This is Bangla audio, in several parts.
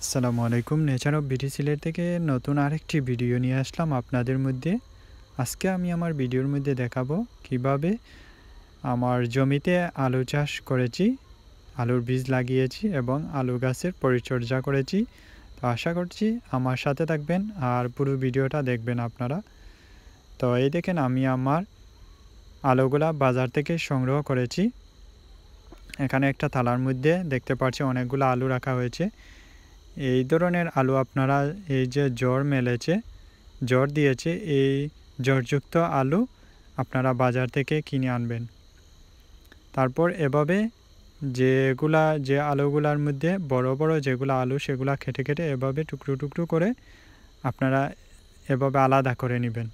আসসালামু আলাইকুম। নেচার অফ বিডি সিলেট থেকে নতুন আরেকটি ভিডিও নিয়ে আসলাম আপনাদের মধ্যে। আজকে আমি আমার ভিডিওর মধ্যে দেখাবো কিভাবে আমার জমিতে আলু চাষ করেছি, আলুর বীজ লাগিয়েছি এবং আলু গাছের পরিচর্যা করেছি। তো আশা করছি আমার সাথে থাকবেন আর পুরো ভিডিওটা দেখবেন আপনারা। তো এই দেখেন আমি আমার আলুগুলা বাজার থেকে সংগ্রহ করেছি। এখানে একটা থালার মধ্যে দেখতে পাচ্ছি অনেকগুলো আলু রাখা হয়েছে। এই ধরনের আলু আপনারা এই যে জ্বর দিয়েছে এই জ্বরযুক্ত আলু আপনারা বাজার থেকে কিনে আনবেন। তারপর এভাবে যে আলুগুলার মধ্যে বড় বড় যেগুলো আলু সেগুলো কেটে কেটে এভাবে টুকরো টুকরো করে আপনারা এভাবে আলাদা করে নেবেন।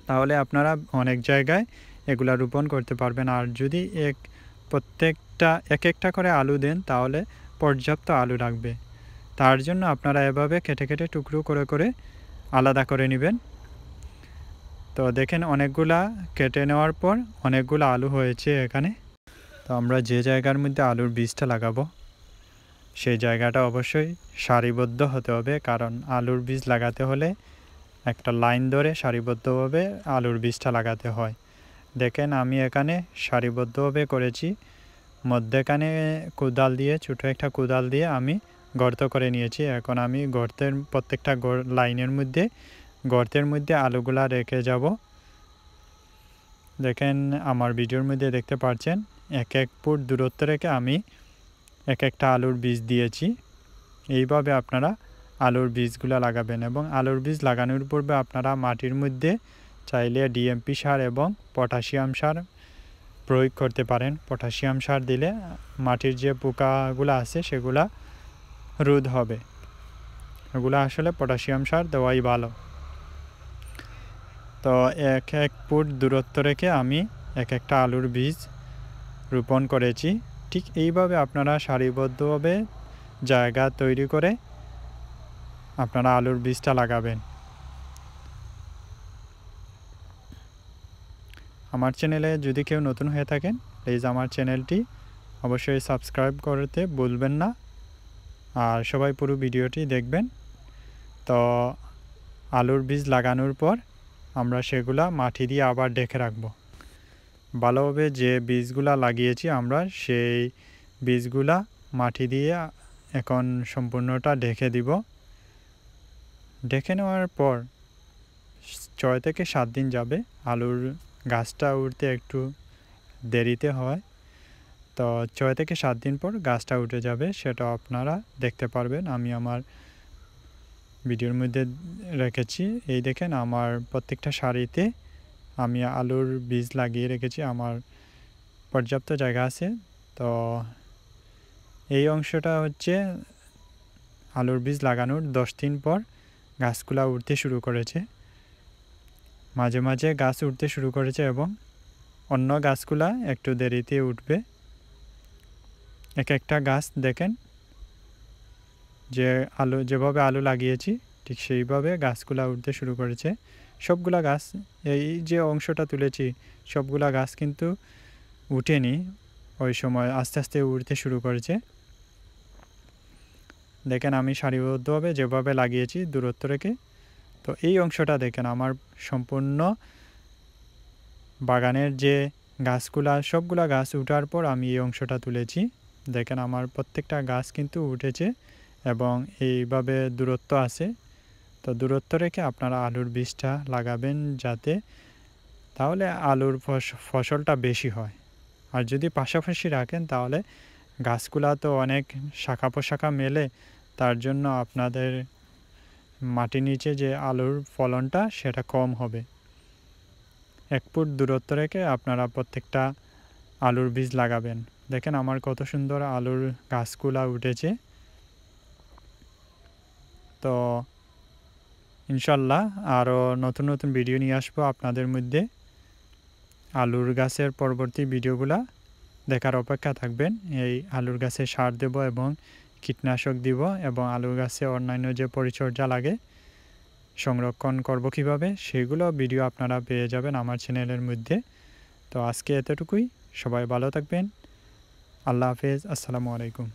তাহলে আপনারা অনেক জায়গায় এগুলা রোপণ করতে পারবেন। আর যদি এক একটা করে আলু দেন তাহলে পর্যাপ্ত আলু রাখবে। তার জন্য আপনারা এভাবে কেটে কেটে টুকরো করে করে আলাদা করে নেবেন। তো দেখেন অনেকগুলা কেটে নেওয়ার পর অনেকগুলো আলু হয়েছে এখানে। তো আমরা যে জায়গার মধ্যে আলুর বীজটা লাগাবো সেই জায়গাটা অবশ্যই সারিবদ্ধ হতে হবে, কারণ আলুর বীজ লাগাতে হলে একটা লাইন ধরে সারিবদ্ধভাবে আলুর বীজটা লাগাতে হয়। দেখেন আমি এখানে সারিবদ্ধভাবে করেছি। মধ্যেখানে ছোটো একটা কোদাল দিয়ে আমি গর্ত করে নিয়েছি। এখন আমি প্রত্যেকটা লাইনের গর্তের মধ্যে আলুগুলা রেখে যাব। দেখেন আমার ভিডিওর মধ্যে দেখতে পাচ্ছেন 1 ফুট দূরত্ব রেখে আমি একটা আলুর বীজ দিয়েছি। এইভাবে আপনারা আলুর বীজগুলা লাগাবেন এবং আলুর বীজ লাগানোর পূর্বে আপনারা মাটির মধ্যে চাইলে ডিএমপি সার এবং পটাশিয়াম সার প্রয়োগ করতে পারেন। পটাশিয়াম সার দিলে মাটির যে পোকাগুলো আছে সেগুলা রোধ হবে। এগুলো আসলে পটাশিয়াম সার দেওয়াই ভালো। তো 1 ফুট দূরত্ব রেখে আমি একটা আলুর বীজ রোপণ করেছি। ঠিক এইভাবে আপনারা সারিবদ্ধভাবে জায়গা তৈরি করে আপনারা আলুর বীজটা লাগাবেন। আমার চ্যানেলে যদি কেউ নতুন হয়ে থাকেন প্লিজ আমার চ্যানেলটি অবশ্যই সাবস্ক্রাইব করতে ভুলবেন না আর সবাই পুরো ভিডিওটি দেখবেন। তো আলুর বীজ লাগানোর পর আমরা সেগুলা মাটি দিয়ে আবার ঢেকে রাখব। ভালোভাবে যে বীজগুলা লাগিয়েছি আমরা সেই বীজগুলা মাটি দিয়ে এখন সম্পূর্ণটা ঢেকে দিব। ঢেকে নেওয়ার পর 6 থেকে 7 দিন যাবে। আলুর গাছটা উঠতে একটু দেরিতে হয়। তো 6 থেকে 7 দিন পর গাছটা উঠে যাবে, সেটা আপনারা দেখতে পারবেন। আমি আমার ভিডিওর মধ্যে রেখেছি। এই দেখেন আমার প্রত্যেকটা সারিতে আমি আলুর বীজ লাগিয়ে রেখেছি। আমার পর্যাপ্ত জায়গা আছে। তো এই অংশটা হচ্ছে আলুর বীজ লাগানোর 10 দিন পর গাছগুলা উঠতে শুরু করেছে। মাঝে মাঝে গাছ উঠতে শুরু করেছে এবং অন্য গাছগুলা একটু দেরিতে উঠবে। একটা গাছ দেখেন যেভাবে আলু লাগিয়েছি ঠিক সেইভাবে গাছগুলা উঠতে শুরু করেছে। সবগুলা গাছ, এই যে অংশটা তুলেছি সবগুলা গাছ কিন্তু উঠেনি, ওই সময় আস্তে আস্তে উঠতে শুরু করেছে। দেখেন আমি সারিবদ্ধভাবে যেভাবে লাগিয়েছি দূরত্ব রেখে। তো এই অংশটা দেখেন আমার সম্পূর্ণ বাগানের যে গাছগুলা সবগুলা গাছ উঠার পর আমি এই অংশটা তুলেছি। দেখেন আমার প্রত্যেকটা গাছ কিন্তু উঠেছে এবং এইভাবে দূরত্ব আছে। তো দূরত্ব রেখে আপনারা আলুর বীজটা লাগাবেন তাহলে আলুর ফসলটা বেশি হয়। আর যদি পাশাপাশি রাখেন তাহলে গাছগুলা তো অনেক শাখা প্রশাখা মেলে, তার জন্য আপনাদের মাটির নিচে যে আলুর ফলনটা সেটা কম হবে। 1 ফুট দূরত্ব রেখে আপনারা প্রত্যেকটা আলুর বীজ লাগাবেন। দেখেন আমার কত সুন্দর আলুর গাছগুলা উঠেছে। তো ইনশাল্লাহ আরও নতুন নতুন ভিডিও নিয়ে আসবো আপনাদের মধ্যে। আলুর গাছের পরবর্তী ভিডিওগুলা দেখার অপেক্ষা থাকবেন। এই আলুর গাছে সার দেব এবং কীটনাশক দিব এবং আলুর গাছে অন্যান্য যে পরিচর্যা লাগে সংরক্ষণ করব কিভাবে সেগুলো ভিডিও আপনারা পেয়ে যাবেন আমার চ্যানেলের মধ্যে। তো আজকে এতটুকুই। সবাই ভালো থাকবেন। আল্লাহ হাফেজ। আসসালামু আলাইকুম।